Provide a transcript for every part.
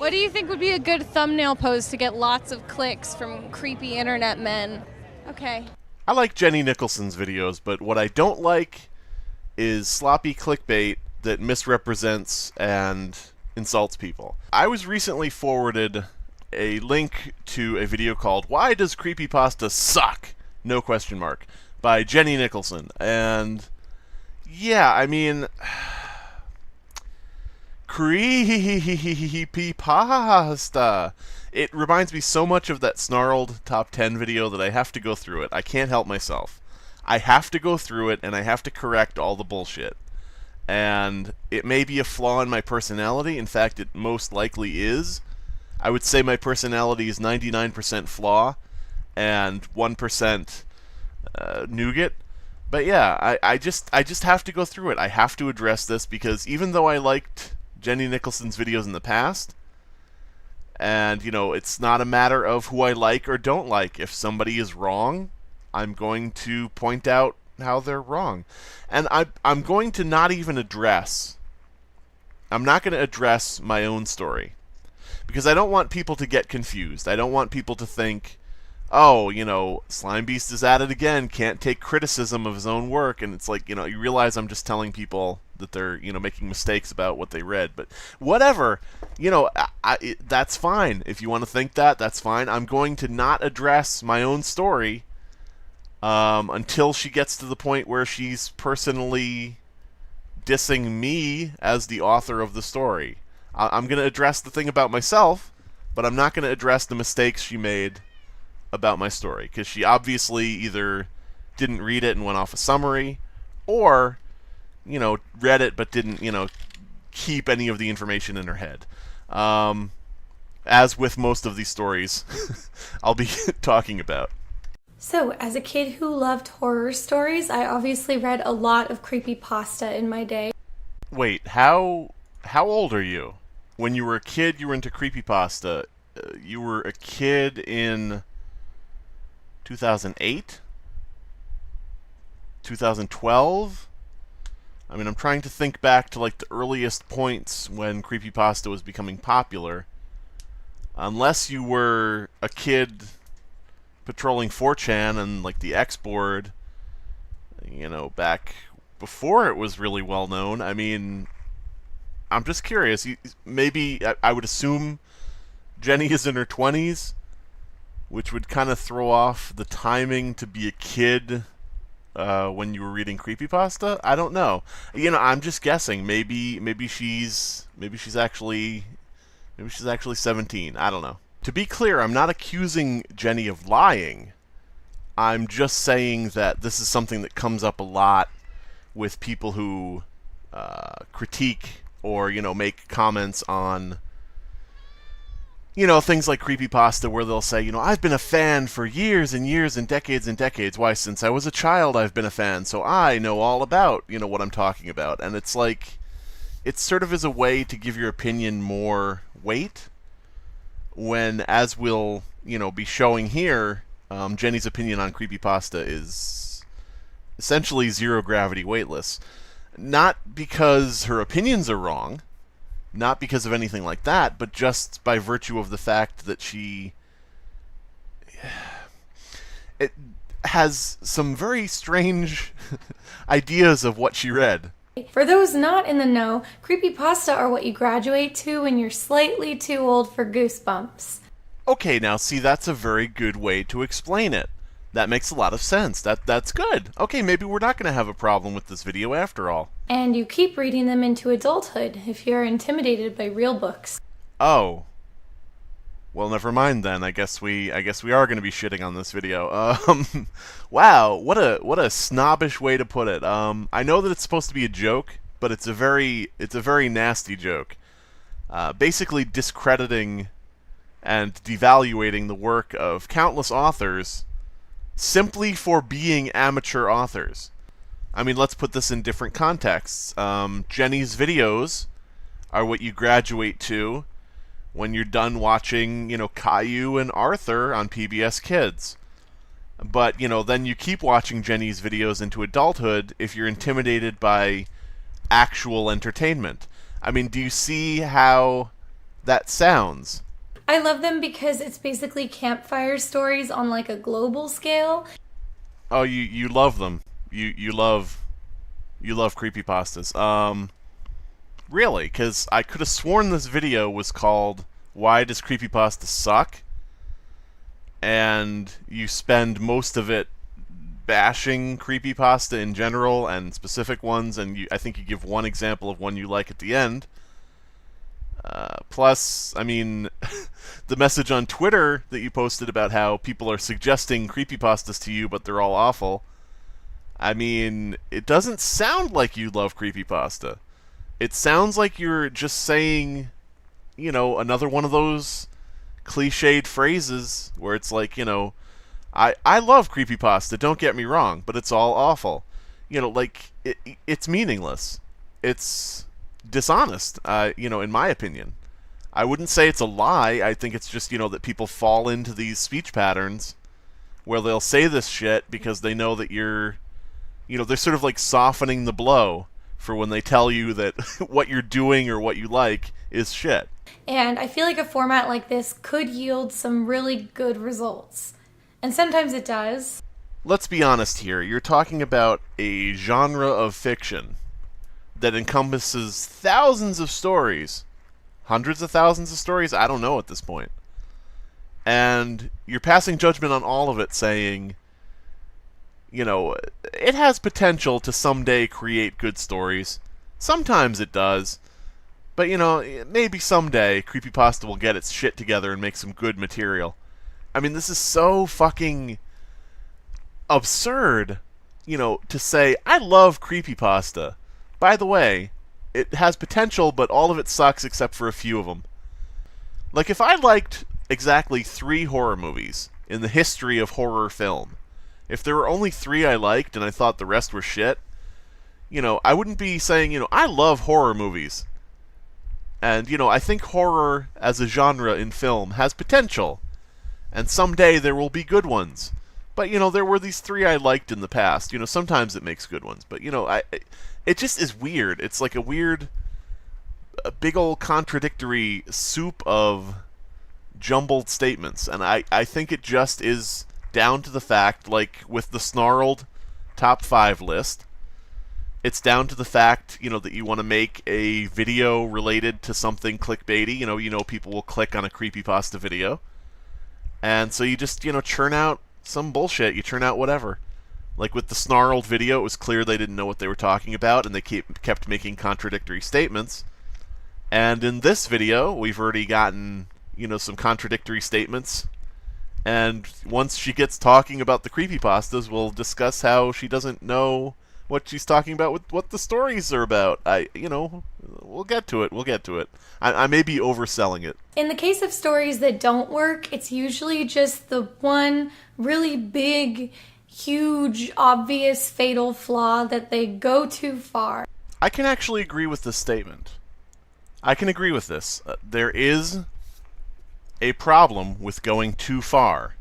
What do you think would be a good thumbnail pose to get lots of clicks from creepy internet men? Okay. I like Jenny Nicholson's videos, but what I don't like is sloppy clickbait that misrepresents and insults people. I was recently forwarded a link to a video called "Why Does Creepypasta Suck?" No question mark, by Jenny Nicholson. And yeah, I mean, Creepypasta. It reminds me so much of that snarled top 10 video that I have to go through it. I can't help myself. I have to go through it, and I have to correct all the bullshit. And it may be a flaw in my personality. In fact, it most likely is. I would say my personality is 99% flaw and 1% nougat. But yeah, I just have to go through it. I have to address this because even though I liked Jenny Nicholson's videos in the past, and, you know, it's not a matter of who I like or don't like. If somebody is wrong, I'm going to point out how they're wrong. And I'm going to not even address... I'm not going to address my own story. Because I don't want people to get confused. I don't want people to think, oh, you know, Slime Beast is at it again, can't take criticism of his own work. And it's like, you know, you realize I'm just telling people that they're, you know, making mistakes about what they read. But whatever, you know, that's fine. If you want to think that, that's fine. I'm going to not address my own story until she gets to the point where she's personally dissing me as the author of the story. I'm going to address the thing about myself, but I'm not going to address the mistakes she made about my story, because she obviously either didn't read it and went off a summary, or, you know, read it but didn't, you know, keep any of the information in her head. As with most of these stories I'll be talking about. So, as a kid who loved horror stories, I obviously read a lot of creepypasta in my day. Wait, how old are you? When you were a kid, you were into creepypasta. You were a kid in 2008? 2012? I mean, I'm trying to think back to, like, the earliest points when creepypasta was becoming popular. Unless you were a kid patrolling 4chan and, like, the X board, you know, back before it was really well known. I mean, I'm just curious. Maybe, I would assume Jenny is in her 20s, which would kind of throw off the timing to be a kid when you were reading creepypasta. I don't know. You know, I'm just guessing. Maybe she's actually 17. I don't know. To be clear, I'm not accusing Jenny of lying. I'm just saying that this is something that comes up a lot with people who critique or, you know, make comments on, you know, things like creepypasta, where they'll say, you know, I've been a fan for years and years and decades. Why, since I was a child I've been a fan, so I know all about, you know, what I'm talking about. And it's like, it sort of is a way to give your opinion more weight, when, as we'll, you know, be showing here, Jenny's opinion on creepypasta is essentially zero gravity weightless. Not because her opinions are wrong, not because of anything like that, but just by virtue of the fact that it has some very strange ideas of what she read. For those not in the know, creepypasta are what you graduate to when you're slightly too old for goosebumps. Okay, now see, that's a very good way to explain it. That makes a lot of sense. That's good. Okay, maybe we're not going to have a problem with this video after all. And you keep reading them into adulthood if you're intimidated by real books. Oh. Well, never mind then. I guess we are going to be shitting on this video. Wow, what a snobbish way to put it. I know that it's supposed to be a joke, but it's a very nasty joke. Basically discrediting and devaluating the work of countless authors simply for being amateur authors. I mean, let's put this in different contexts. Jenny's videos are what you graduate to when you're done watching, you know, Caillou and Arthur on PBS Kids. But, you know, then you keep watching Jenny's videos into adulthood if you're intimidated by actual entertainment. I mean, do you see how that sounds. I love them because it's basically campfire stories on like a global scale. Oh, you love them. You love creepypastas. Really? Because I could have sworn this video was called "Why Does Creepypasta Suck?" and you spend most of it bashing creepypasta in general and specific ones, and I think you give one example of one you like at the end. Plus, I mean, the message on Twitter that you posted about how people are suggesting creepypastas to you, but they're all awful. I mean, it doesn't sound like you love creepypasta. It sounds like you're just saying, you know, another one of those cliched phrases where it's like, you know, I love creepypasta, don't get me wrong, but it's all awful. You know, like, it's meaningless. It's dishonest, you know, in my opinion. I wouldn't say it's a lie. I think it's just, you know, that people fall into these speech patterns where they'll say this shit because they know that you're, you know, they're sort of like softening the blow for when they tell you that what you're doing or what you like is shit. And I feel like a format like this could yield some really good results. And sometimes it does. Let's be honest here. You're talking about a genre of fiction that encompasses thousands of stories. Hundreds of thousands of stories? I don't know at this point. And you're passing judgment on all of it, saying, you know, it has potential to someday create good stories. Sometimes it does. But, you know, maybe someday Creepypasta will get its shit together and make some good material. I mean, this is so fucking absurd, you know, to say, I love Creepypasta. By the way, it has potential, but all of it sucks except for a few of them. Like, if I liked exactly 3 horror movies in the history of horror film, if there were only 3 I liked and I thought the rest were shit, you know, I wouldn't be saying, you know, I love horror movies. And, you know, I think horror as a genre in film has potential. And someday there will be good ones. But, you know, there were these 3 I liked in the past. You know, sometimes it makes good ones. But, you know, it just is weird. It's like a big old contradictory soup of jumbled statements. And I think it just is down to the fact, like with the snarled top 5 list, it's down to the fact, you know, that you want to make a video related to something clickbaity. You know, people will click on a creepypasta video. And so you just, you know, churn out some bullshit. You churn out whatever. Like with the snarled video, it was clear they didn't know what they were talking about, and they kept making contradictory statements. And in this video, we've already gotten, you know, some contradictory statements. And once she gets talking about the creepypastas, we'll discuss how she doesn't know what she's talking about, with what the stories are about. You know, we'll get to it. I may be overselling it. In the case of stories that don't work, it's usually just the one really big, huge, obvious, fatal flaw that they go too far. I can actually agree with this statement. I can agree with this. There is a problem with going too far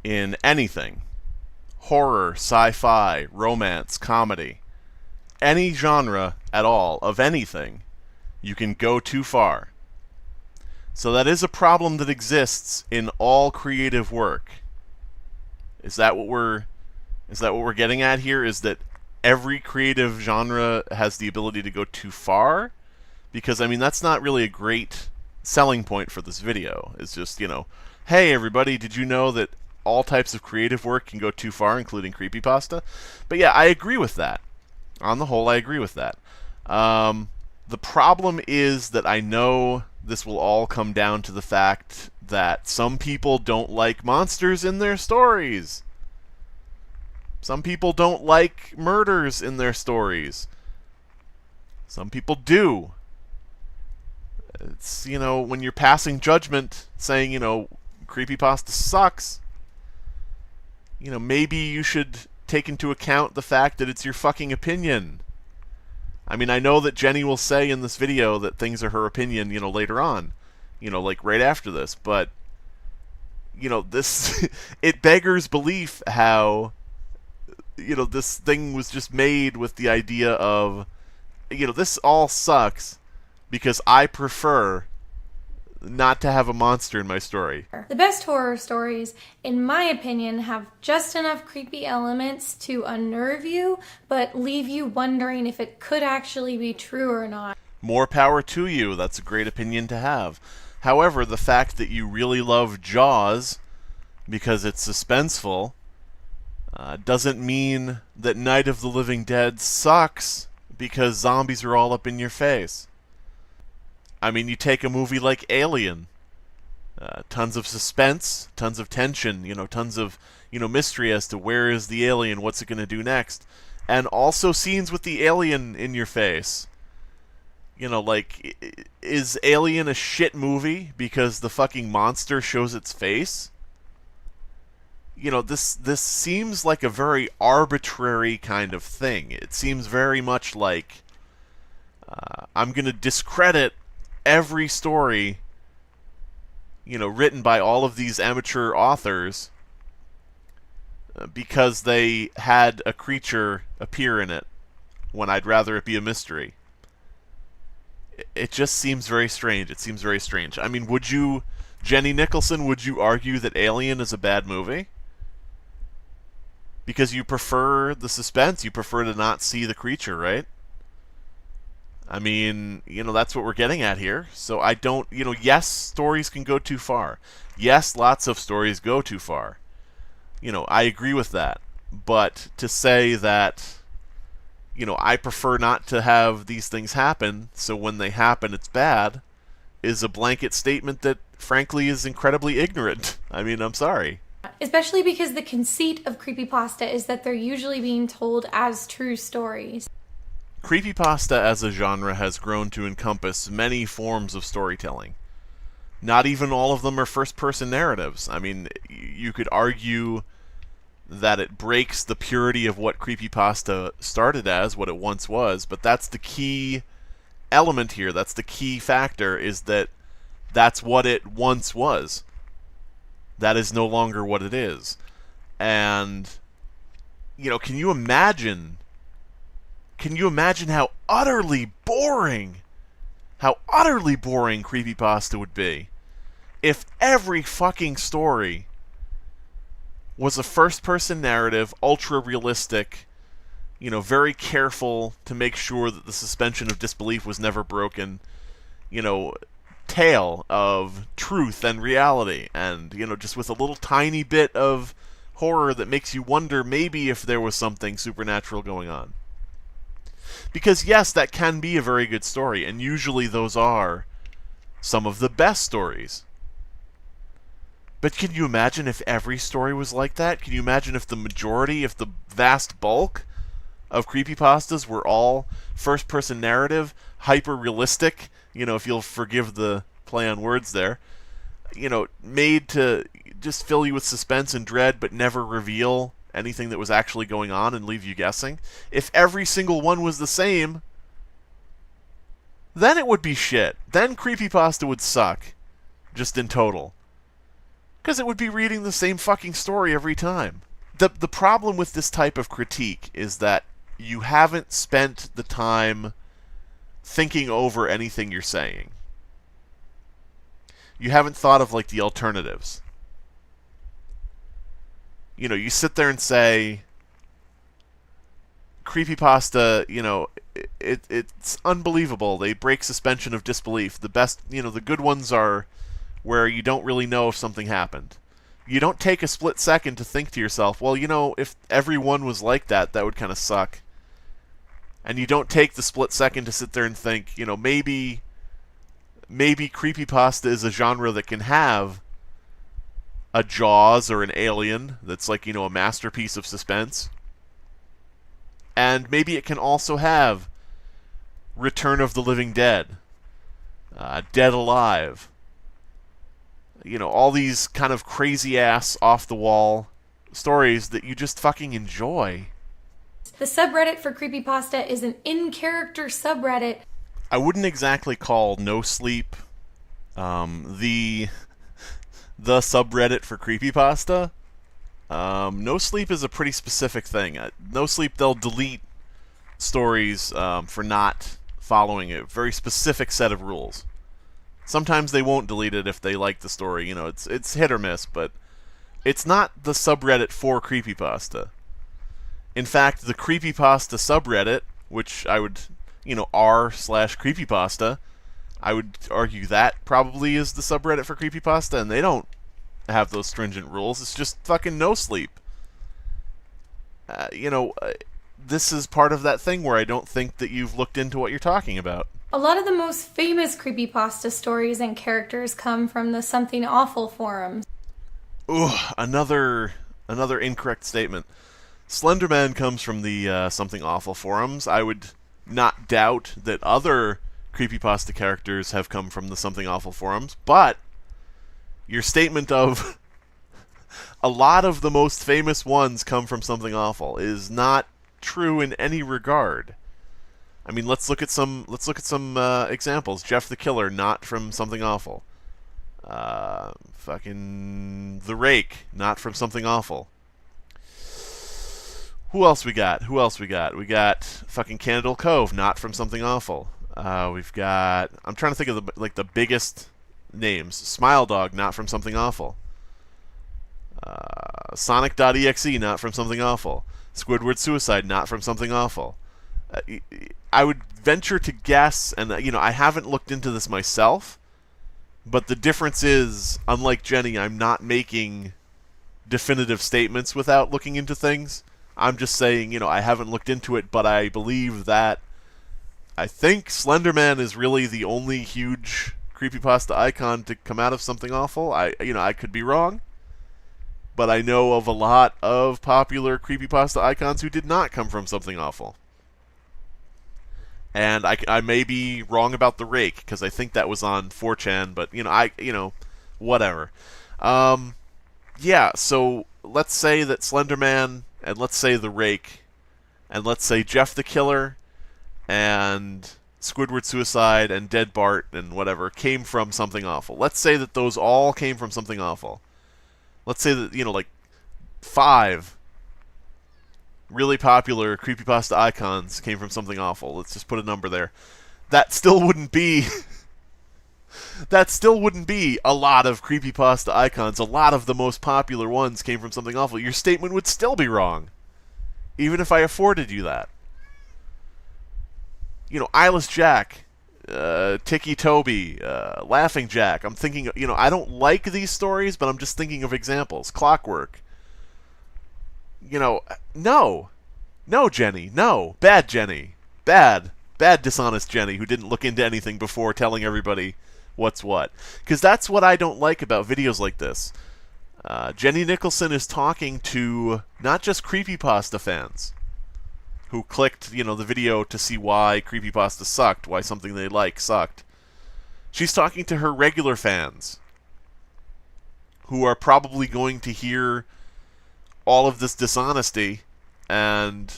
in anything. Horror, sci-fi, romance, comedy. Any genre at all of anything, you can go too far. So that is a problem that exists in all creative work. Is that what we're getting at here? Is that every creative genre has the ability to go too far? Because, I mean, that's not really a great selling point for this video. It's just, you know, hey everybody, did you know that all types of creative work can go too far, including creepypasta? But yeah, I agree with that. On the whole, I agree with that. The problem is that I know this will all come down to the fact that some people don't like monsters in their stories. Some people don't like murders in their stories. Some people do. It's, you know, when you're passing judgment, saying, you know, creepypasta sucks, you know, maybe you should take into account the fact that it's your fucking opinion. I mean, I know that Jenny will say in this video that things are her opinion, you know, later on. You know, like right after this. But, you know, this, it beggars belief how, you know, this thing was just made with the idea of, you know, this all sucks because I prefer not to have a monster in my story. The best horror stories, in my opinion, have just enough creepy elements to unnerve you, but leave you wondering if it could actually be true or not. More power to you. That's a great opinion to have. However, the fact that you really love Jaws because it's suspenseful doesn't mean that Night of the Living Dead sucks because zombies are all up in your face. I mean, you take a movie like Alien, tons of suspense, tons of tension, tons of, mystery as to where is the alien, what's it going to do next, and also scenes with the alien in your face. Is Alien a shit movie because the fucking monster shows its face? This seems like a very arbitrary kind of thing. It seems very much like I'm going to discredit every story, written by all of these amateur authors because they had a creature appear in it when I'd rather it be a mystery. It just seems very strange. It seems very strange. I mean, Jenny Nicholson, would you argue that Alien is a bad movie? Because you prefer the suspense, you prefer to not see the creature, right? I mean, that's what we're getting at here. So I don't, yes, stories can go too far. Yes, lots of stories go too far. I agree with that. But to say that, I prefer not to have these things happen, so when they happen it's bad, is a blanket statement that, frankly, is incredibly ignorant. I mean, I'm sorry. Especially because the conceit of creepypasta is that they're usually being told as true stories. Creepypasta as a genre has grown to encompass many forms of storytelling. Not even all of them are first-person narratives. I mean, you could argue that it breaks the purity of what creepypasta started as, what it once was, but that's the key element here. That's the key factor, is that that's what it once was. That is no longer what it is. And, can you imagine how utterly boring creepypasta would be if every fucking story was a first-person narrative, ultra-realistic, very careful to make sure that the suspension of disbelief was never broken, tale of truth and reality, and, just with a little tiny bit of horror that makes you wonder maybe if there was something supernatural going on. Because, yes, that can be a very good story, and usually those are some of the best stories. But can you imagine if every story was like that? Can you imagine if the majority, if the vast bulk of creepypastas were all first-person narrative, hyper-realistic, if you'll forgive the play on words there, made to just fill you with suspense and dread but never reveal anything that was actually going on and leave you guessing? If every single one was the same, then it would be shit. Then creepypasta would suck, just in total. Because it would be reading the same fucking story every time. The problem with this type of critique is that you haven't spent the time thinking over anything you're saying. You haven't thought of, the alternatives. You sit there and say, creepypasta, it's unbelievable. They break suspension of disbelief. The best, the good ones are where you don't really know if something happened. You don't take a split second to think to yourself, well, if everyone was like that, that would kind of suck. And you don't take the split second to sit there and think, maybe creepypasta is a genre that can have a Jaws or an Alien that's a masterpiece of suspense. And maybe it can also have Return of the Living Dead, Dead Alive, all these kind of crazy-ass, off-the-wall stories that you just fucking enjoy. The subreddit for creepypasta is an in-character subreddit. I wouldn't exactly call No Sleep the subreddit for creepypasta. No Sleep is a pretty specific thing. No Sleep, they'll delete stories for not following a very specific set of rules. Sometimes they won't delete it if they like the story. You know, it's hit or miss, but it's not the subreddit for creepypasta. In fact, the creepypasta subreddit, which I would, r/creepypasta, I would argue that probably is the subreddit for creepypasta, and they don't have those stringent rules. It's just fucking no sleep. This is part of that thing where I don't think that you've looked into what you're talking about. A lot of the most famous creepypasta stories and characters come from the Something Awful forums. Ooh, another incorrect statement. Slenderman comes from the Something Awful forums. I would not doubt that other creepypasta characters have come from the Something Awful forums, but your statement of a lot of the most famous ones come from Something Awful is not true in any regard. I mean, let's look at some examples. Jeff the Killer, not from Something Awful. Fucking The Rake, not from Something Awful. Who else we got? We got fucking Candle Cove, not from Something Awful. We've got... I'm trying to think of the biggest names. Smile Dog, not from Something Awful. Sonic.exe, not from Something Awful. Squidward Suicide, not from Something Awful. I would venture to guess, and I haven't looked into this myself, but the difference is, unlike Jenny, I'm not making definitive statements without looking into things. I'm just saying, I haven't looked into it, but I believe that I think Slenderman is really the only huge creepypasta icon to come out of Something Awful. I could be wrong, but I know of a lot of popular creepypasta icons who did not come from Something Awful. And I may be wrong about The Rake, because I think that was on 4chan, but, whatever. Yeah, so let's say that Slenderman, and let's say The Rake, and let's say Jeff the Killer, and Squidward Suicide, and Dead Bart, and whatever, came from Something Awful. Let's say that those all came from Something Awful. Let's say that, 5 really popular creepypasta icons came from Something Awful. Let's just put a number there. That still wouldn't be... that still wouldn't be a lot of creepypasta icons. A lot of the most popular ones came from Something Awful. Your statement would still be wrong, even if I afforded you that. Eyeless Jack, Tiki Toby, Laughing Jack. I'm thinking, I don't like these stories, but I'm just thinking of examples. Clockwork. No, Jenny, no. Bad Jenny. Bad dishonest Jenny who didn't look into anything before telling everybody what's what. Because that's what I don't like about videos like this. Jenny Nicholson is talking to not just creepypasta fans who clicked, the video to see why creepypasta sucked, why something they like sucked. She's talking to her regular fans who are probably going to hear all of this dishonesty, and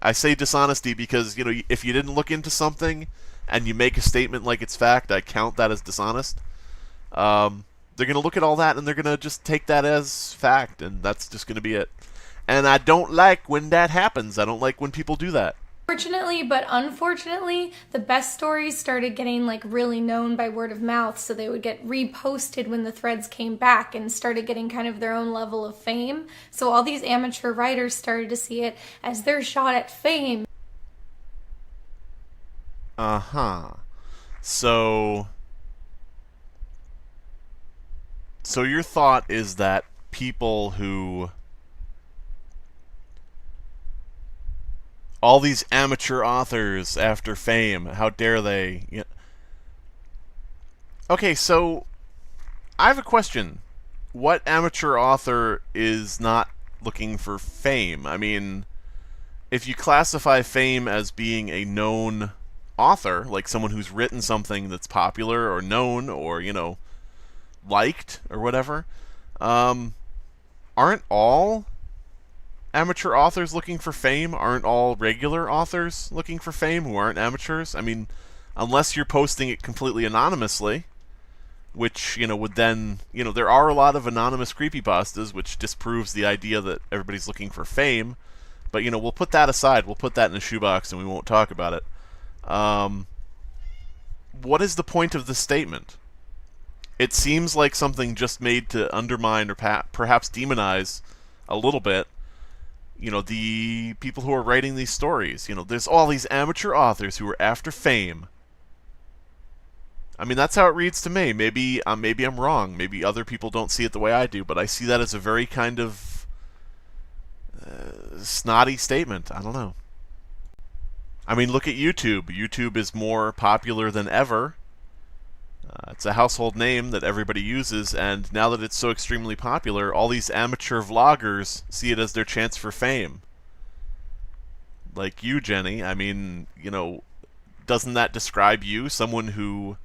I say dishonesty because, if you didn't look into something and you make a statement like it's fact, I count that as dishonest. They're going to look at all that and they're going to just take that as fact, and that's just going to be it. And I don't like when that happens. I don't like when people do that. Fortunately, but unfortunately, the best stories started getting really known by word of mouth, so they would get reposted when the threads came back and started getting kind of their own level of fame. So all these amateur writers started to see it as their shot at fame. So your thought is that people who... all these amateur authors after fame, how dare they? Okay, so I have a question. What amateur author is not looking for fame? I mean, if you classify fame as being a known author, like someone who's written something that's popular or known or, liked or whatever, aren't all amateur authors looking for fame? Aren't all regular authors looking for fame who aren't amateurs? I mean, unless you're posting it completely anonymously, which, would then, there are a lot of anonymous creepypastas, which disproves the idea that everybody's looking for fame, but, we'll put that aside. We'll put that in a shoebox and we won't talk about it. What is the point of this statement? It seems like something just made to undermine or perhaps demonize a little bit, the people who are writing these stories. There's all these amateur authors who are after fame. I mean, that's how it reads to me. Maybe I'm wrong. Maybe other people don't see it the way I do, but I see that as a very kind of snotty statement. I don't know. I mean, look at YouTube. YouTube is more popular than ever. It's a household name that everybody uses, and now that it's so extremely popular, all these amateur vloggers see it as their chance for fame. Like you, Jenny. I mean, doesn't that describe you? Someone who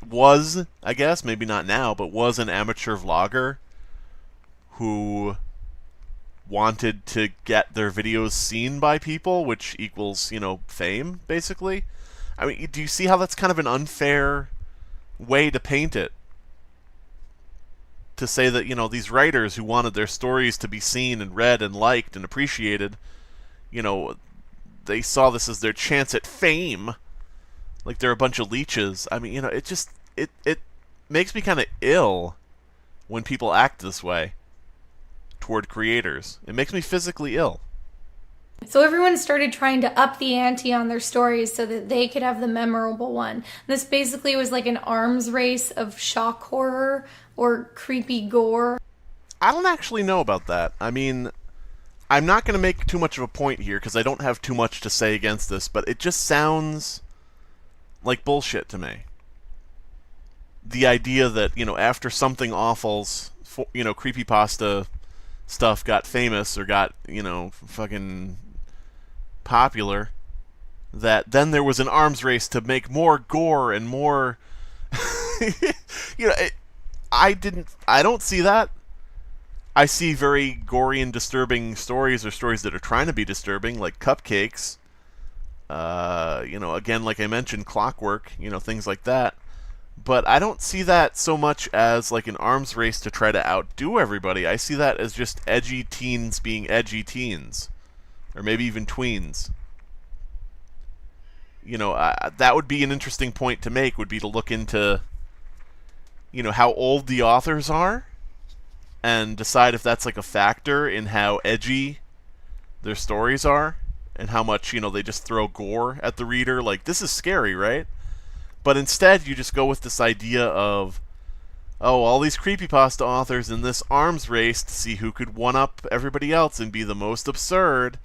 was, I guess, maybe not now, but was an amateur vlogger who wanted to get their videos seen by people, which equals, fame, basically. I mean, do you see how that's kind of an unfair way to paint it? To say that, these writers who wanted their stories to be seen and read and liked and appreciated, they saw this as their chance at fame. Like they're a bunch of leeches. I mean, it just, it makes me kind of ill when people act this way toward creators. It makes me physically ill. So everyone started trying to up the ante on their stories so that they could have the memorable one. This basically was like an arms race of shock horror or creepy gore. I don't actually know about that. I mean, I'm not going to make too much of a point here because I don't have too much to say against this, but it just sounds like bullshit to me. The idea that, after something awful's, creepypasta stuff got famous or got, fucking popular, that then there was an arms race to make more gore and more I don't see that. I see very gory and disturbing stories, or stories that are trying to be disturbing, like Cupcakes, again, like I mentioned, Clockwork, things like that. But I don't see that so much as like an arms race to try to outdo everybody. I see that as just edgy teens being edgy teens. Or maybe even tweens. That would be an interesting point to make, would be to look into, how old the authors are, and decide if that's like a factor in how edgy their stories are, and how much, they just throw gore at the reader. Like, this is scary, right? But instead, you just go with this idea of, all these creepypasta authors in this arms race to see who could one-up everybody else and be the most absurd,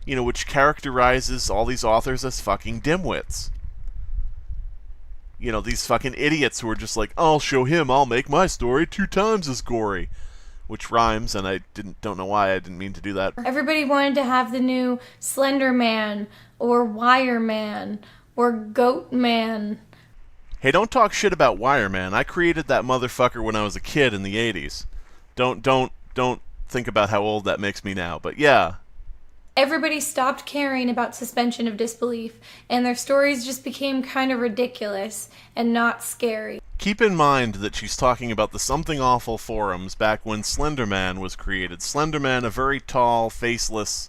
which characterizes all these authors as fucking dimwits. These fucking idiots who are just like, I'll show him, I'll make my story 2 times as gory. Which rhymes, and I don't know why, I didn't mean to do that. Everybody wanted to have the new Slender Man, or Wire Man, or Goat Man. Hey, don't talk shit about Wireman. I created that motherfucker when I was a kid in the 80s. Don't think about how old that makes me now, but yeah. Everybody stopped caring about suspension of disbelief, and their stories just became kind of ridiculous and not scary. Keep in mind that she's talking about the Something Awful forums back when Slenderman was created. Slenderman, a very tall, faceless,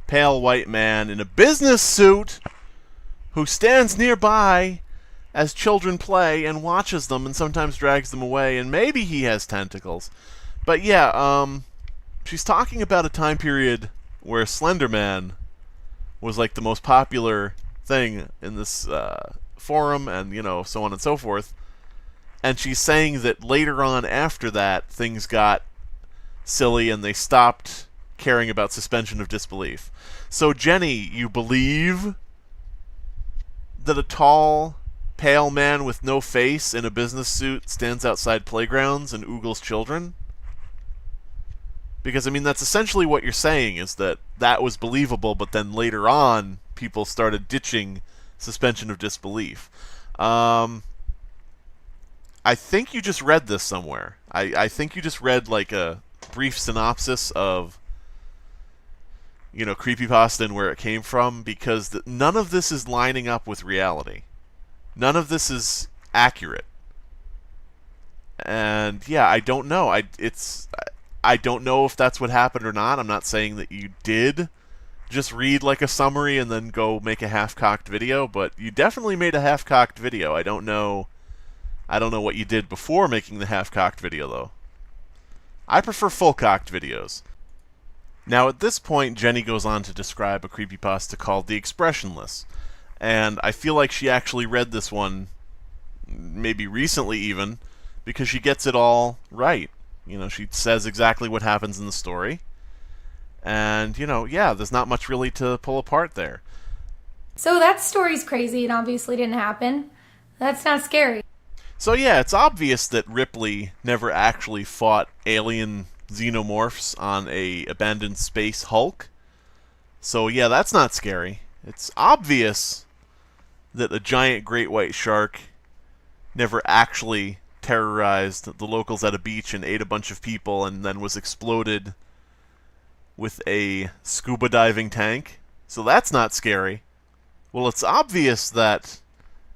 pale white man in a business suit who stands nearby as children play and watches them and sometimes drags them away, and maybe he has tentacles. But yeah, she's talking about a time period where Slenderman was like the most popular thing in this forum, and so on and so forth. And she's saying that later on after that, things got silly and they stopped caring about suspension of disbelief. So Jenny, you believe that a tall, pale man with no face in a business suit stands outside playgrounds and oogles children? Because, I mean, that's essentially what you're saying, is that that was believable, but then later on, people started ditching suspension of disbelief. I think you just read this somewhere. I think you just read, like, a brief synopsis of, Creepypasta and where it came from, because none of this is lining up with reality. None of this is accurate. And, yeah, I don't know. I don't know if that's what happened or not. I'm not saying that you did just read like a summary and then go make a half-cocked video, but you definitely made a half-cocked video. I don't know I don't know what you did before making the half-cocked video, though. I prefer full-cocked videos. Now, at this point, Jenny goes on to describe a creepypasta called The Expressionless. And I feel like she actually read this one, maybe recently even, because she gets it all right. You know, she says exactly what happens in the story. And, you know, yeah, there's not much really to pull apart there. So that story's crazy and obviously didn't happen. That's not scary. So yeah, it's obvious that Ripley never actually fought alien xenomorphs on a abandoned space Hulk. So yeah, that's not scary. It's obvious that a giant great white shark never actually terrorized the locals at a beach and ate a bunch of people and then was exploded with a scuba diving tank. So that's not scary. Well, it's obvious that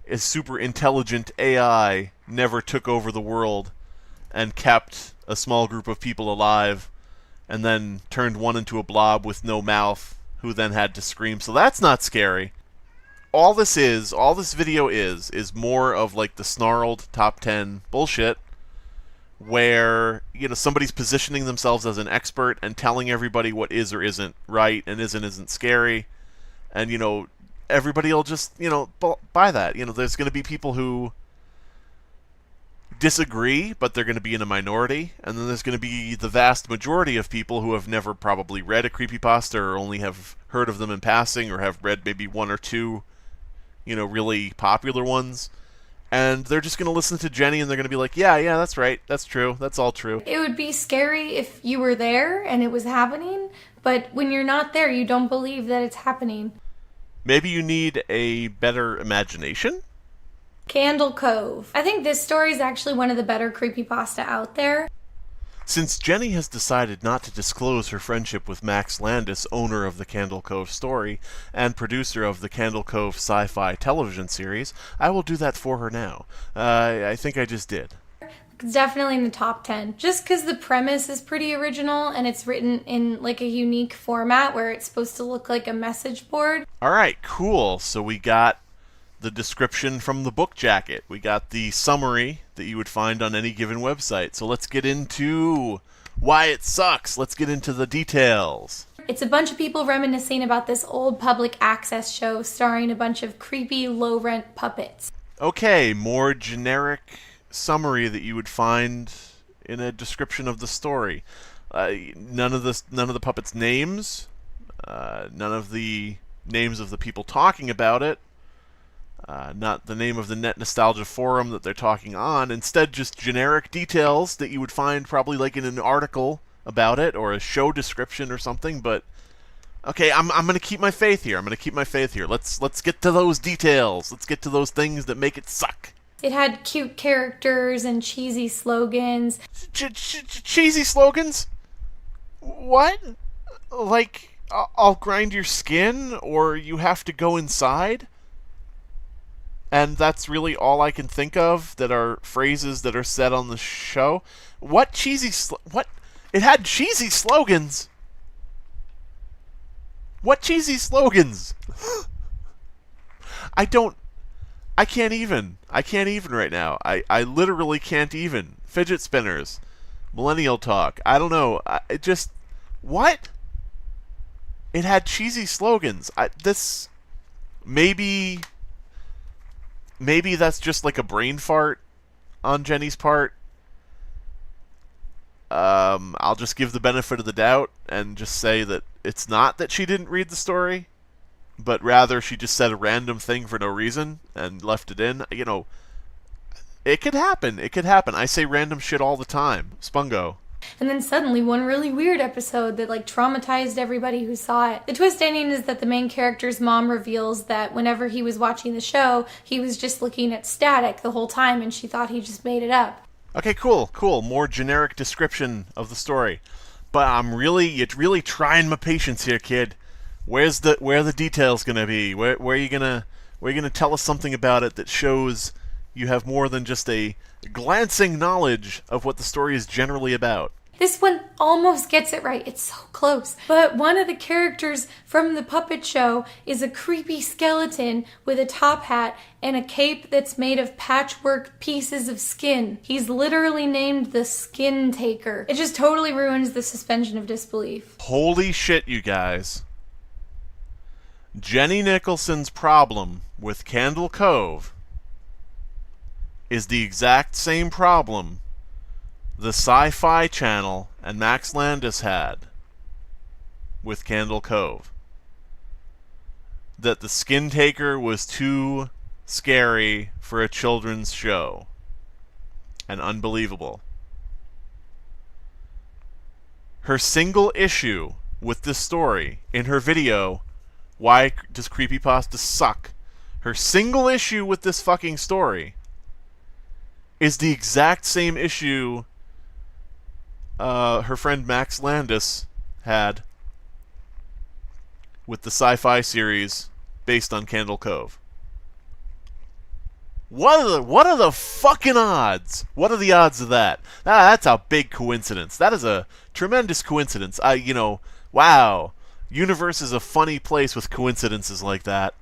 a super intelligent AI never took over the world and kept a small group of people alive and then turned one into a blob with no mouth who then had to scream. So that's not scary. All this video is more of like the snarled top 10 bullshit where, you know, somebody's positioning themselves as an expert and telling everybody what is or isn't right and isn't scary. And, you know, everybody will just, you know, buy that. You know, there's going to be people who disagree, but they're going to be in a minority. And then there's going to be the vast majority of people who have never probably read a creepypasta or only have heard of them in passing or have read maybe one or two, you know, really popular ones. And they're just going to listen to Jenny and they're going to be like, yeah, that's right. That's true. That's all true. It would be scary if you were there and it was happening, but when you're not there, you don't believe that it's happening. Maybe you need a better imagination? Candle Cove. I think this story is actually one of the better creepypasta out there. Since Jenny has decided not to disclose her friendship with Max Landis, owner of the Candle Cove story and producer of the Candle Cove sci-fi television series, I will do that for her now. I think I just did. It's definitely in the top 10. Just because the premise is pretty original and it's written in like a unique format where it's supposed to look like a message board. Alright, cool. So we got the description from the book jacket. We got the summary that you would find on any given website. So let's get into why it sucks. Let's get into the details. It's a bunch of people reminiscing about this old public access show starring a bunch of creepy low-rent puppets. Okay, more generic summary that you would find in a description of the story. None of the puppets' names, none of the names of the people talking about it, not the name of the Net Nostalgia forum that they're talking on. Instead, just generic details that you would find probably like in an article about it or a show description or something. But okay, I'm gonna keep my faith here. Let's get to those details. Let's get to those things that make it suck. It had cute characters and cheesy slogans. Cheesy slogans? What? Like, I'll grind your skin, or you have to go inside? And that's really all I can think of that are phrases that are said on the show. What cheesy what? It had cheesy slogans. What cheesy slogans? I can't even right now. I literally can't even. Fidget spinners. Millennial talk. I don't know. What? It had cheesy slogans. Maybe that's just like a brain fart on Jenny's part. I'll just give the benefit of the doubt and just say that it's not that she didn't read the story, but rather she just said a random thing for no reason and left it in. You know, it could happen. I say random shit all the time. Spungo. And then suddenly one really weird episode that like traumatized everybody who saw it. The twist ending is that the main character's mom reveals that whenever he was watching the show, he was just looking at static the whole time and she thought he just made it up. Okay, cool. More generic description of the story. But you're really trying my patience here, kid. Where are the details gonna be? Where are you gonna tell us something about it that shows you have more than just a glancing knowledge of what the story is generally about? This one almost gets it right. It's so close. But one of the characters from the puppet show is a creepy skeleton with a top hat and a cape that's made of patchwork pieces of skin. He's literally named the Skin Taker. It just totally ruins the suspension of disbelief. Holy shit, you guys. Jenny Nicholson's problem with Candle Cove is the exact same problem the Sci-Fi Channel and Max Landis had with Candle Cove. That the Skin Taker was too scary for a children's show. And unbelievable. Her single issue with this story in her video, Why Does Creepypasta Suck? Her single issue with this fucking story is the exact same issue her friend Max Landis had with the sci-fi series based on Candle Cove. What are the fucking odds? What are the odds of that? That's a big coincidence. That is a tremendous coincidence. Wow. Universe is a funny place with coincidences like that.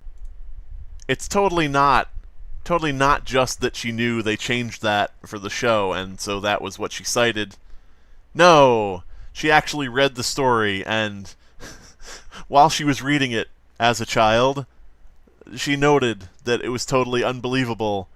It's totally not just that she knew they changed that for the show and so that was what she cited. No, she actually read the story, and while she was reading it as a child, she noted that it was totally unbelievable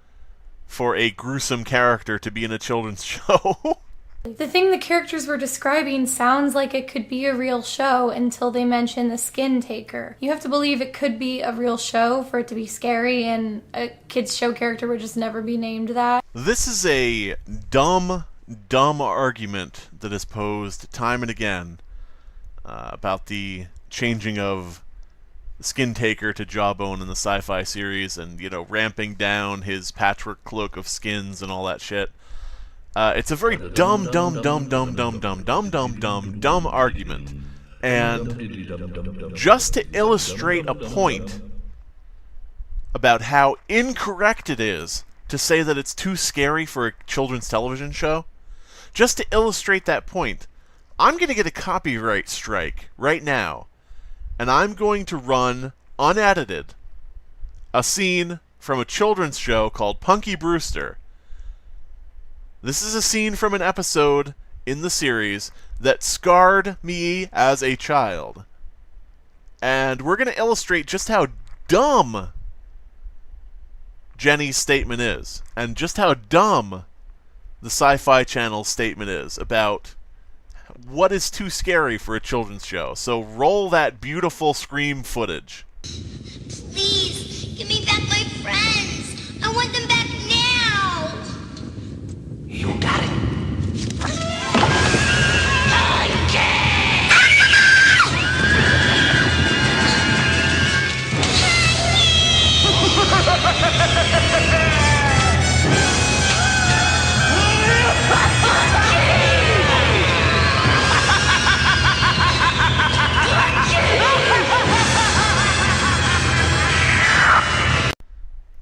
for a gruesome character to be in a children's show. The thing the characters were describing sounds like it could be a real show until they mention the Skin Taker. You have to believe it could be a real show for it to be scary, and a kid's show character would just never be named that. This is a dumb argument that is posed time and again about the changing of Skin Taker to Jawbone in the sci-fi series and, ramping down his patchwork cloak of skins and all that shit. It's a very dumb argument. And just to illustrate a point about how incorrect it is to say that it's too scary for a children's television show, just to illustrate that point, I'm going to get a copyright strike right now, and I'm going to run, unedited, a scene from a children's show called Punky Brewster. This is a scene from an episode in the series that scarred me as a child. And we're going to illustrate just how dumb Jenny's statement is, and just how dumb the Sci-Fi Channel's statement is about what is too scary for a children's show. So roll that beautiful scream footage. Please, give me back my friends. I want them back now. You got it.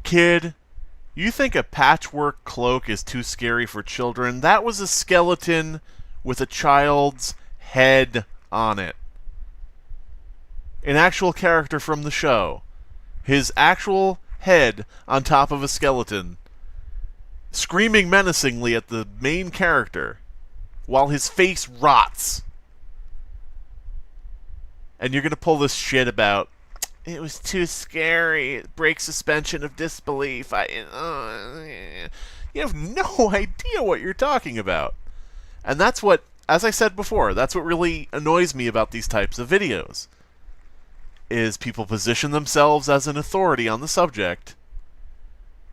Kid, you think a patchwork cloak is too scary for children? That was a skeleton with a child's head on it. An actual character from the show. His actual head on top of a skeleton, screaming menacingly at the main character while his face rots. And you're going to pull this shit about, it was too scary, it breaks suspension of disbelief. You have no idea what you're talking about. And that's what, as I said before, that's what really annoys me about these types of videos. Is people position themselves as an authority on the subject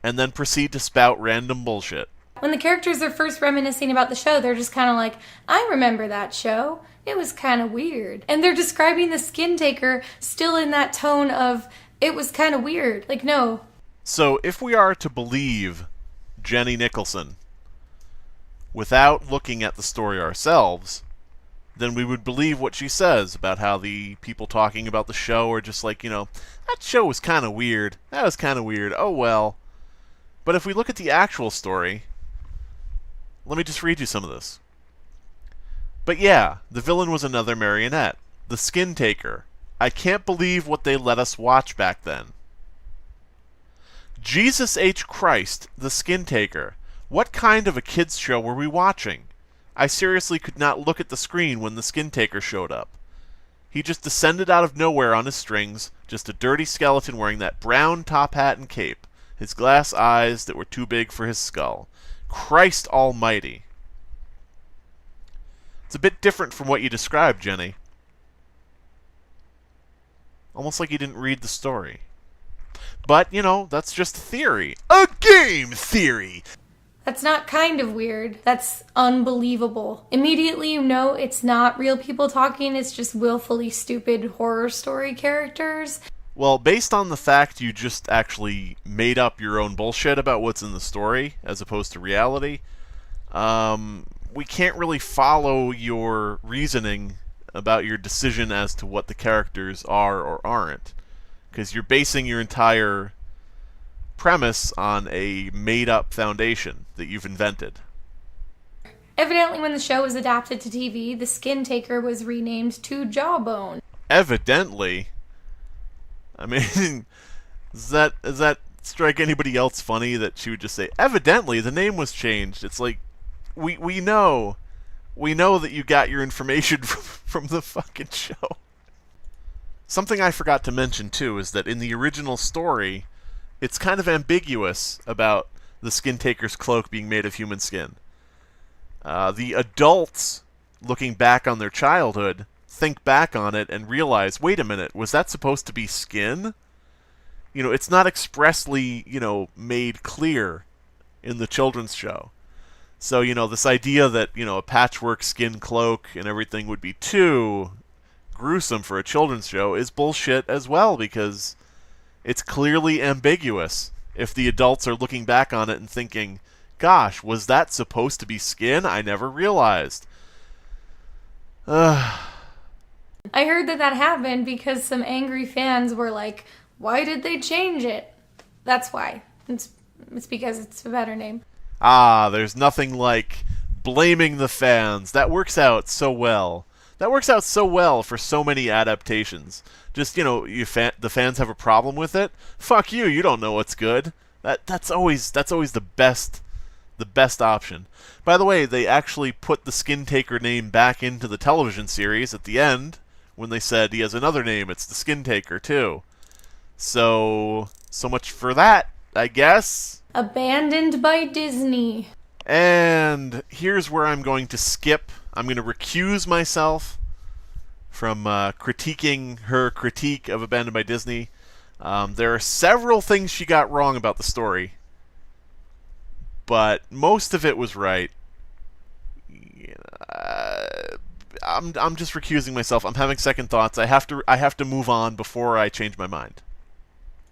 and then proceed to spout random bullshit. When the characters are first reminiscing about the show, they're just kind of like, I remember that show. It was kind of weird. And they're describing the Skin Taker still in that tone of, it was kind of weird. Like, no. So if we are to believe Jenny Nicholson without looking at the story ourselves, then we would believe what she says about how the people talking about the show are just like, that show was kind of weird. That was kind of weird. Oh well. But if we look at the actual story, let me just read you some of this. But yeah, the villain was another marionette, the Skin Taker. I can't believe what they let us watch back then. Jesus H. Christ, the Skin Taker. What kind of a kids show were we watching? I seriously could not look at the screen when the Skin Taker showed up. He just descended out of nowhere on his strings, just a dirty skeleton wearing that brown top hat and cape, his glass eyes that were too big for his skull. Christ almighty. It's a bit different from what you described, Jenny. Almost like you didn't read the story. But, you know, that's just theory. A game theory! That's not kind of weird. That's unbelievable. Immediately you know it's not real people talking, it's just willfully stupid horror story characters. Well, based on the fact you just actually made up your own bullshit about what's in the story, as opposed to reality, we can't really follow your reasoning about your decision as to what the characters are or aren't. Because you're basing your entire premise on a made-up foundation that you've invented. Evidently, when the show was adapted to TV, the Skin Taker was renamed to Jawbone. Evidently? I mean, does that strike anybody else funny that she would just say, evidently, the name was changed? It's like, we know that you got your information from the fucking show. Something I forgot to mention, too, is that in the original story, it's kind of ambiguous about the Skin Taker's cloak being made of human skin. The adults, looking back on their childhood, think back on it and realize, wait a minute, was that supposed to be skin? You know, it's not expressly, made clear in the children's show. So, this idea that, a patchwork skin cloak and everything would be too gruesome for a children's show is bullshit as well, because it's clearly ambiguous if the adults are looking back on it and thinking, gosh, was that supposed to be skin? I never realized. I heard that happened because some angry fans were like, why did they change it? That's why. It's because it's a better name. There's nothing like blaming the fans. That works out so well. That works out so well for so many adaptations. Just, the fans have a problem with it. Fuck you, you don't know what's good. That's always the best option. By the way, they actually put the Skin Taker name back into the television series at the end when they said he has another name. It's the Skin Taker too. So much for that, I guess. Abandoned by Disney. And here's where I'm going to skip. I'm going to recuse myself from critiquing her critique of Abandoned by Disney. There are several things she got wrong about the story, but most of it was right. I'm just recusing myself. I'm having second thoughts. I have to move on before I change my mind.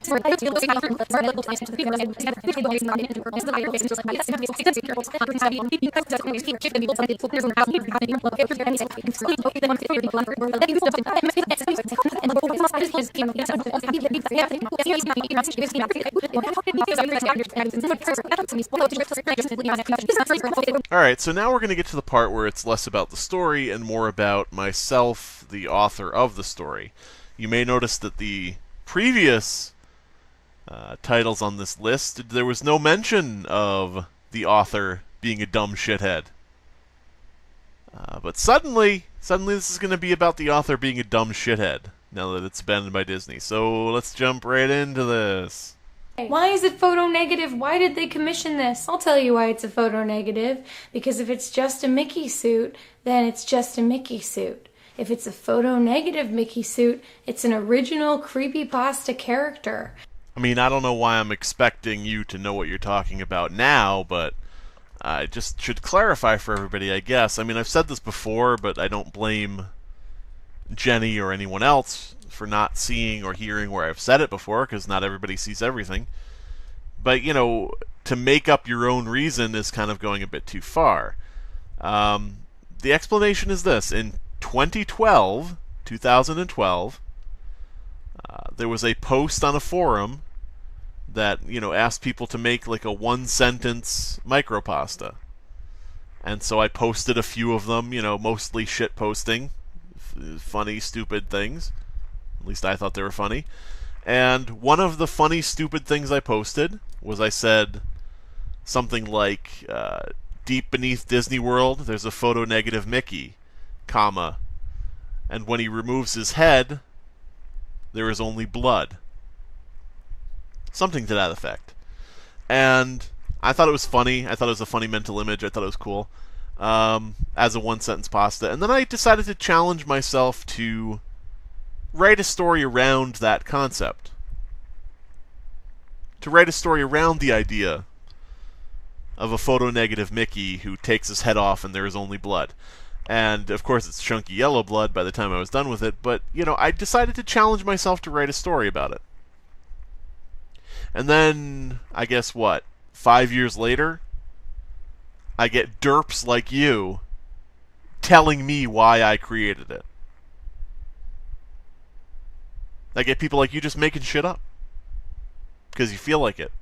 Alright, so now we're going to get to the part where it's less about the story and more about myself, the author of the story. You may notice that the previous titles on this list, there was no mention of the author being a dumb shithead. But suddenly this is going to be about the author being a dumb shithead, now that it's abandoned by Disney. So let's jump right into this. Why is it photo negative? Why did they commission this? I'll tell you why it's a photo negative. Because if it's just a Mickey suit, then it's just a Mickey suit. If it's a photo negative Mickey suit, it's an original Creepypasta character. I mean, I don't know why I'm expecting you to know what you're talking about now, but I just should clarify for everybody, I guess. I mean, I've said this before, but I don't blame Jenny or anyone else for not seeing or hearing where I've said it before, because not everybody sees everything. But, to make up your own reason is kind of going a bit too far. The explanation is this. In 2012, there was a post on a forum that, asked people to make like a one-sentence micropasta. And so I posted a few of them, mostly shit posting, funny, stupid things. At least I thought they were funny. And one of the funny, stupid things I posted was I said something like, deep beneath Disney World, there's a photo-negative Mickey, comma, and when he removes his head, there is only blood. Something to that effect. And I thought it was funny. I thought it was a funny mental image. I thought it was cool. As a one-sentence pasta. And then I decided to challenge myself to write a story around that concept. To write a story around the idea of a photo-negative Mickey who takes his head off and there is only blood. And, of course, it's chunky yellow blood by the time I was done with it, but, I decided to challenge myself to write a story about it. And then, I guess 5 years later, I get derps like you telling me why I created it. I get people like you just making shit up because you feel like it.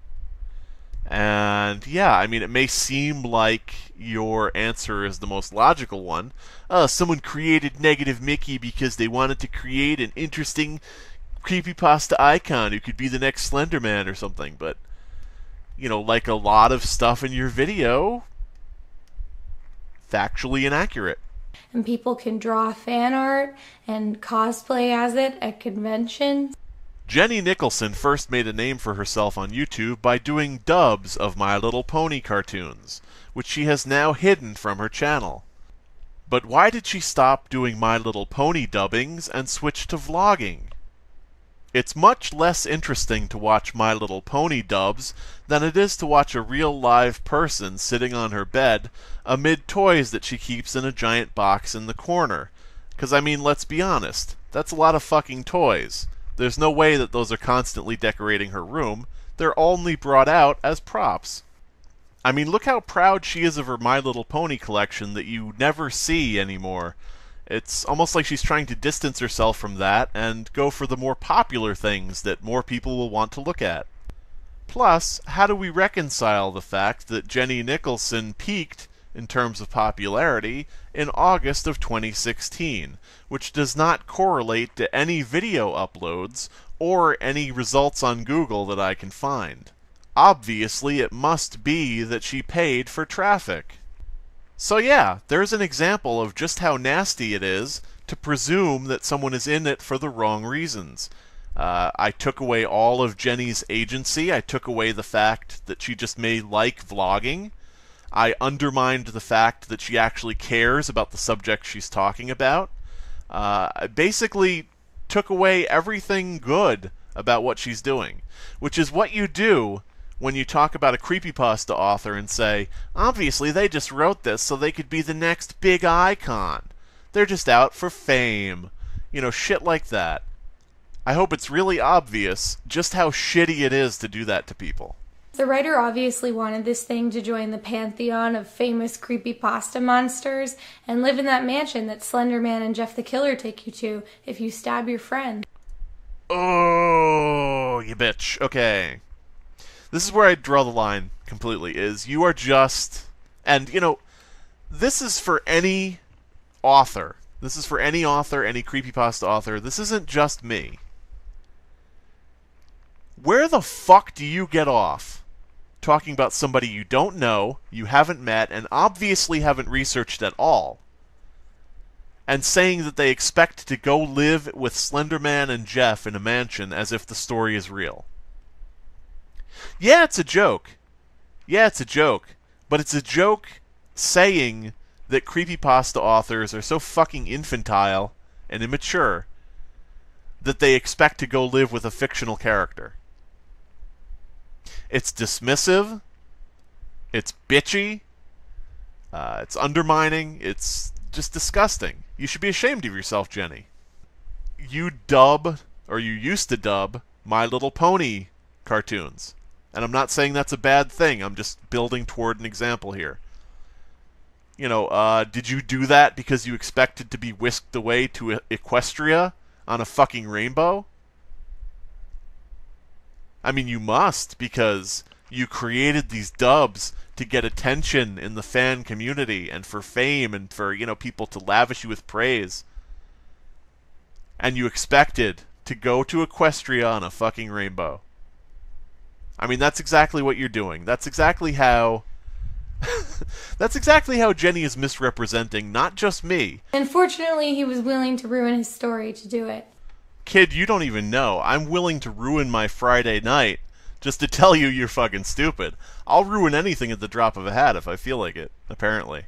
And yeah, it may seem like your answer is the most logical one. Someone created Negative Mickey because they wanted to create an interesting creepypasta icon who could be the next Slender Man or something. But, like a lot of stuff in your video, factually inaccurate. And people can draw fan art and cosplay as it at conventions. Jenny Nicholson first made a name for herself on YouTube by doing dubs of My Little Pony cartoons, which she has now hidden from her channel. But why did she stop doing My Little Pony dubbings and switch to vlogging? It's much less interesting to watch My Little Pony dubs than it is to watch a real live person sitting on her bed amid toys that she keeps in a giant box in the corner. 'Cause let's be honest, that's a lot of fucking toys. There's no way that those are constantly decorating her room. They're only brought out as props. Look how proud she is of her My Little Pony collection that you never see anymore. It's almost like she's trying to distance herself from that and go for the more popular things that more people will want to look at. Plus, how do we reconcile the fact that Jenny Nicholson peaked in terms of popularity in August of 2016, which does not correlate to any video uploads or any results on Google that I can find? Obviously, it must be that she paid for traffic. So yeah, there's an example of just how nasty it is to presume that someone is in it for the wrong reasons. I took away all of Jenny's agency. I took away the fact that she just may like vlogging. I undermined the fact that she actually cares about the subject she's talking about. I basically took away everything good about what she's doing, which is what you do when you talk about a creepypasta author and say, obviously they just wrote this so they could be the next big icon. They're just out for fame. Shit like that. I hope it's really obvious just how shitty it is to do that to people. The writer obviously wanted this thing to join the pantheon of famous creepypasta monsters and live in that mansion that Slender Man and Jeff the Killer take you to if you stab your friend. Oh, you bitch. Okay. This is where I draw the line completely, is you are just... And, this is for any author. This is for any author, any creepypasta author. This isn't just me. Where the fuck do you get off talking about somebody you don't know, you haven't met, and obviously haven't researched at all, and saying that they expect to go live with Slender Man and Jeff in a mansion as if the story is real? Yeah, it's a joke. Yeah, it's a joke. But it's a joke saying that creepypasta authors are so fucking infantile and immature that they expect to go live with a fictional character. It's dismissive. It's bitchy. It's undermining. It's just disgusting. You should be ashamed of yourself, Jenny. You dub, or you used to dub, My Little Pony cartoons. And I'm not saying that's a bad thing. I'm just building toward an example here. Did you do that because you expected to be whisked away to Equestria on a fucking rainbow? You must, because you created these dubs to get attention in the fan community and for fame and for, people to lavish you with praise. And you expected to go to Equestria on a fucking rainbow. I mean, that's exactly what you're doing. That's exactly how Jenny is misrepresenting not just me. Unfortunately, he was willing to ruin his story to do it. Kid, you don't even know. I'm willing to ruin my Friday night just to tell you you're fucking stupid. I'll ruin anything at the drop of a hat if I feel like it, apparently.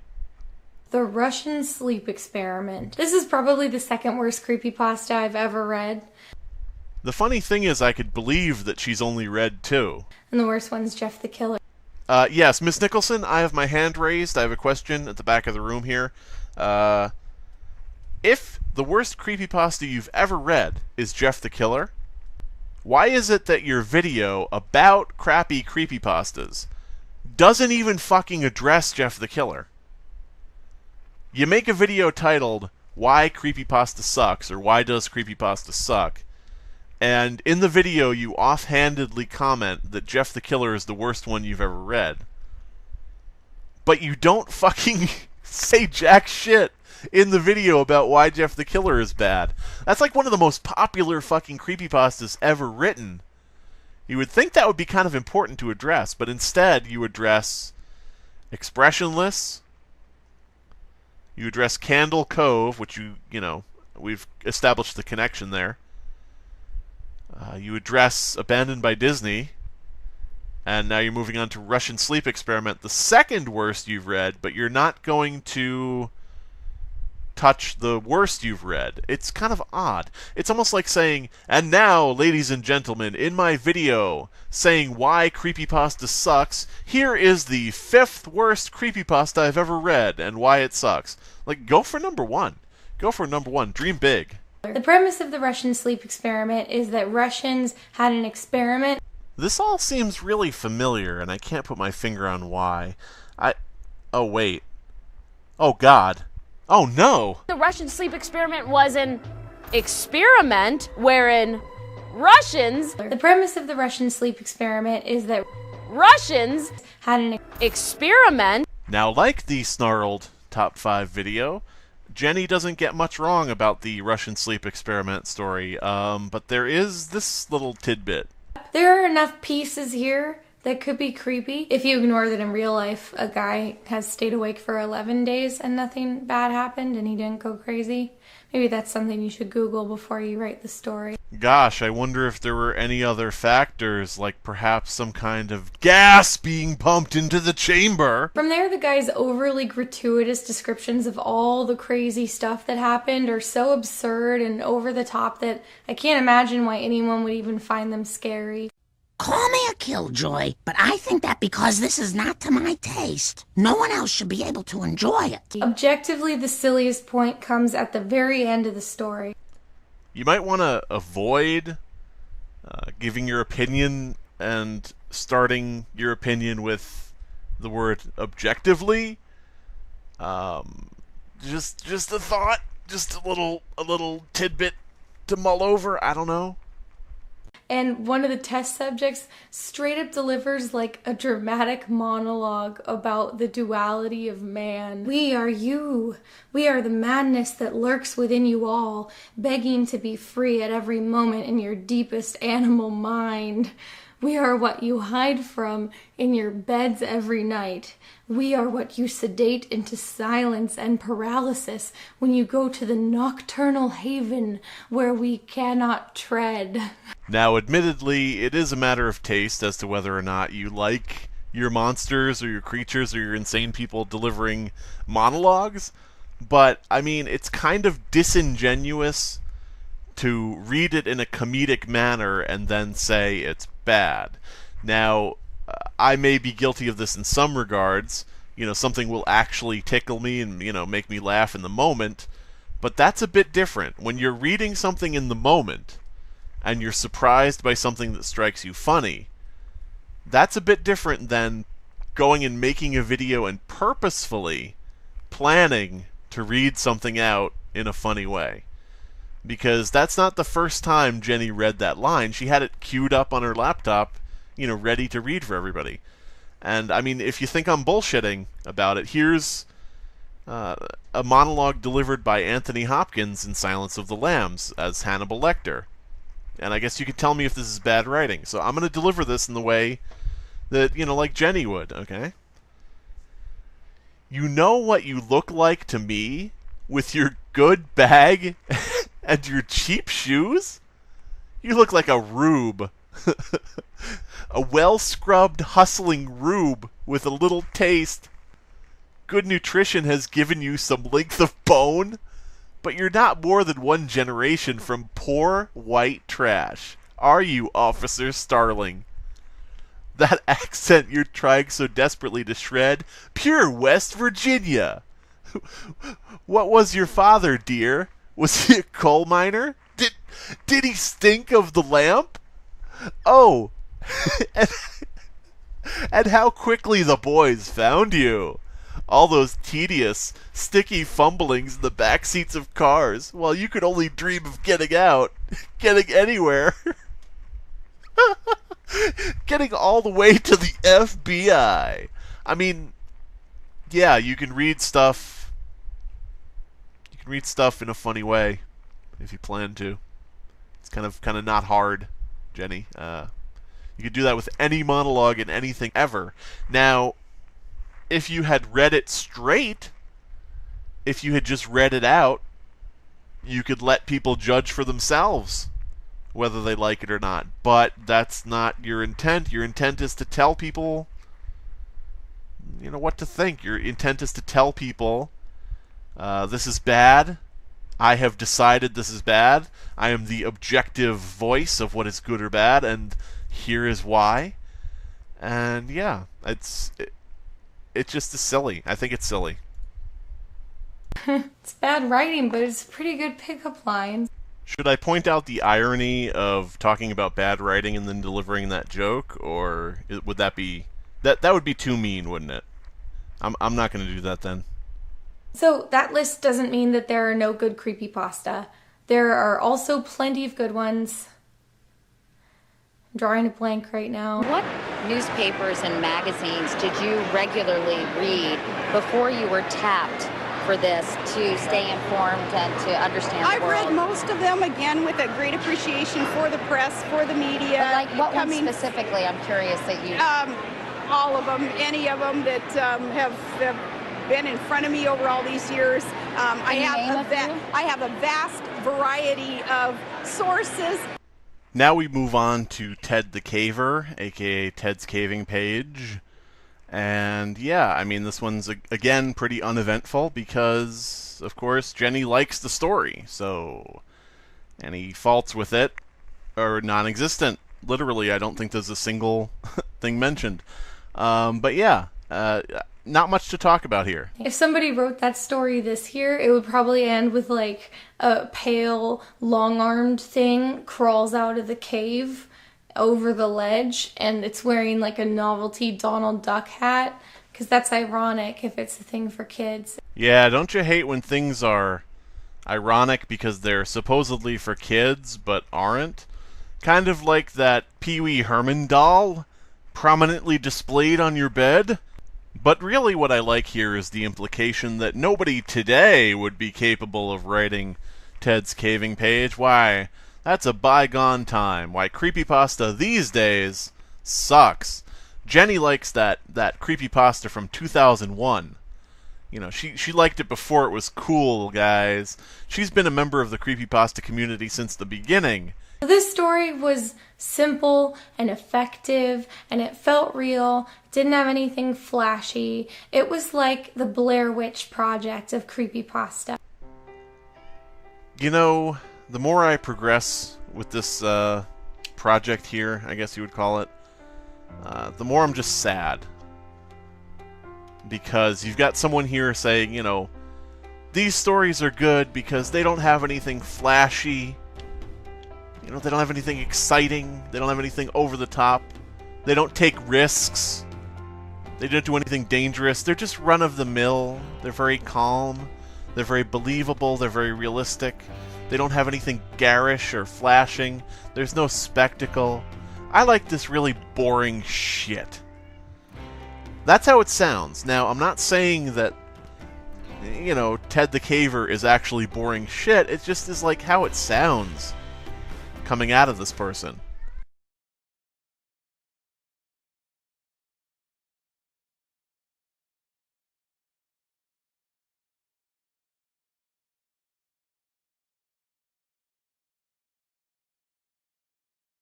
The Russian Sleep Experiment. This is probably the second worst creepypasta I've ever read. The funny thing is I could believe that she's only read 2. And the worst one's Jeff the Killer. Yes, Miss Nicholson, I have my hand raised. I have a question at the back of the room here. If the worst creepypasta you've ever read is Jeff the Killer, why is it that your video about crappy creepypastas doesn't even fucking address Jeff the Killer? You make a video titled, Why Creepypasta Sucks, or Why Does Creepypasta Suck? And in the video, you offhandedly comment that Jeff the Killer is the worst one you've ever read. But you don't fucking say jack shit in the video about why Jeff the Killer is bad. That's like one of the most popular fucking creepypastas ever written. You would think that would be kind of important to address, but instead you address Expressionless. You address Candle Cove, which we've established the connection there. You address Abandoned by Disney, and now you're moving on to Russian Sleep Experiment, the second worst you've read, but you're not going to touch the worst you've read. It's kind of odd. It's almost like saying, and now, ladies and gentlemen, in my video saying why creepypasta sucks, here is the 5th worst creepypasta I've ever read and why it sucks. Like, go for number 1. Go for number 1. Dream big. The premise of the Russian Sleep Experiment is that Russians had an experiment. This all seems really familiar, and I can't put my finger on why. Oh, wait. Oh, God. Oh, no! The Russian sleep experiment was an experiment wherein Russians... The premise of the Russian Sleep Experiment is that Russians had an experiment. Now, like the snarled top 5 video, Jenny doesn't get much wrong about the Russian sleep experiment story, but there is this little tidbit. There are enough pieces here that could be creepy if you ignore that in real life a guy has stayed awake for 11 days and nothing bad happened and he didn't go crazy. Maybe that's something you should Google before you write the story. Gosh, I wonder if there were any other factors, like perhaps some kind of gas being pumped into the chamber. From there, the guy's overly gratuitous descriptions of all the crazy stuff that happened are so absurd and over the top that I can't imagine why anyone would even find them scary. Call me a killjoy, but I think that because this is not to my taste, no one else should be able to enjoy it. Objectively, the silliest point comes at the very end of the story. You might want to avoid giving your opinion and starting your opinion with the word objectively. Just a thought, just a little tidbit to mull over. I don't know. And one of the test subjects straight up delivers like a dramatic monologue about the duality of man. We are you. We are the madness that lurks within you all, begging to be free at every moment in your deepest animal mind. We are what you hide from in your beds every night. We are what you sedate into silence and paralysis when you go to the nocturnal haven where we cannot tread. Now, admittedly, it is a matter of taste as to whether or not you like your monsters or your creatures or your insane people delivering monologues, but, I mean, it's kind of disingenuous to read it in a comedic manner and then say it's bad. Now, I may be guilty of this in some regards. Something will actually tickle me and, make me laugh in the moment, but that's a bit different. When you're reading something in the moment and you're surprised by something that strikes you funny, that's a bit different than going and making a video and purposefully planning to read something out in a funny way. Because that's not the first time Jenny read that line. She had it queued up on her laptop, ready to read for everybody. And, I mean, if you think I'm bullshitting about it, here's a monologue delivered by Anthony Hopkins in Silence of the Lambs as Hannibal Lecter. And I guess you could tell me if this is bad writing. So I'm going to deliver this in the way that, like Jenny would, okay? You know what you look like to me with your good bag and your cheap shoes? You look like a rube. A well-scrubbed, hustling rube with a little taste. Good nutrition has given you some length of bone, but you're not more than one generation from poor white trash. Are you, Officer Starling? That accent you're trying so desperately to shred? Pure West Virginia! What was your father, dear? Was he a coal miner? Did he stink of the lamp? Oh, and how quickly the boys found you. All those tedious, sticky fumblings in the back seats of cars, while you could only dream of getting out, getting anywhere. Getting all the way to the FBI. I mean, yeah, you can read stuff. You can read stuff in a funny way, if you plan to. It's kind of not hard, Jenny. You could do that with any monologue in anything ever. Now, if you had read it straight, if you had just read it out, you could let people judge for themselves whether they like it or not. But that's not your intent. Your intent is to tell people, what to think. Your intent is to tell people, this is bad. I have decided this is bad. I am the objective voice of what is good or bad, and here is why. And yeah, it's just silly. I think it's silly. It's bad writing, but it's a pretty good pickup line. Should I point out the irony of talking about bad writing and then delivering that joke, or would that be that would be too mean, wouldn't it? I'm not going to do that then. So that list doesn't mean that there are no good creepypasta. There are also plenty of good ones. I'm drawing a blank right now. What newspapers and magazines did you regularly read before you were tapped for this to stay informed and to understand the world? I've read most of them, again, with a great appreciation for the press, for the media. But like what ones specifically? I'm curious that you... all of them, any of them that have been in front of me over all these years. I have a vast variety of sources. Now we move on to Ted the Caver, aka Ted's Caving Page. And yeah, I mean, this one's, again, pretty uneventful because, of course, Jenny likes the story. So any faults with it are non-existent. Literally, I don't think there's a single thing mentioned. But yeah, not much to talk about here. If somebody wrote that story this year, it would probably end with like a pale, long-armed thing crawls out of the cave over the ledge, and it's wearing like a novelty Donald Duck hat, because that's ironic if it's a thing for kids. Yeah, don't you hate when things are ironic because they're supposedly for kids but aren't? Kind of like that Pee Wee Herman doll prominently displayed on your bed. But really what I like here is the implication that nobody today would be capable of writing Ted's Caving Page. Why, that's a bygone time. Why, creepypasta these days sucks. Jenny likes that creepypasta from 2001. She liked it before it was cool, guys. She's been a member of the creepypasta community since the beginning. This story was simple and effective, and it felt real. It didn't have anything flashy. It was like the Blair Witch Project of creepypasta. The more I progress with this project here, I guess you would call it, the more I'm just sad. Because you've got someone here saying, these stories are good because they don't have anything flashy. They don't have anything exciting. They don't have anything over the top. They don't take risks. They don't do anything dangerous. They're just run-of-the-mill. They're very calm. They're very believable. They're very realistic. They don't have anything garish or flashing. There's no spectacle. I like this really boring shit. That's how it sounds. Now, I'm not saying that, you know, Ted the Caver is actually boring shit. It just is like how it sounds coming out of this person.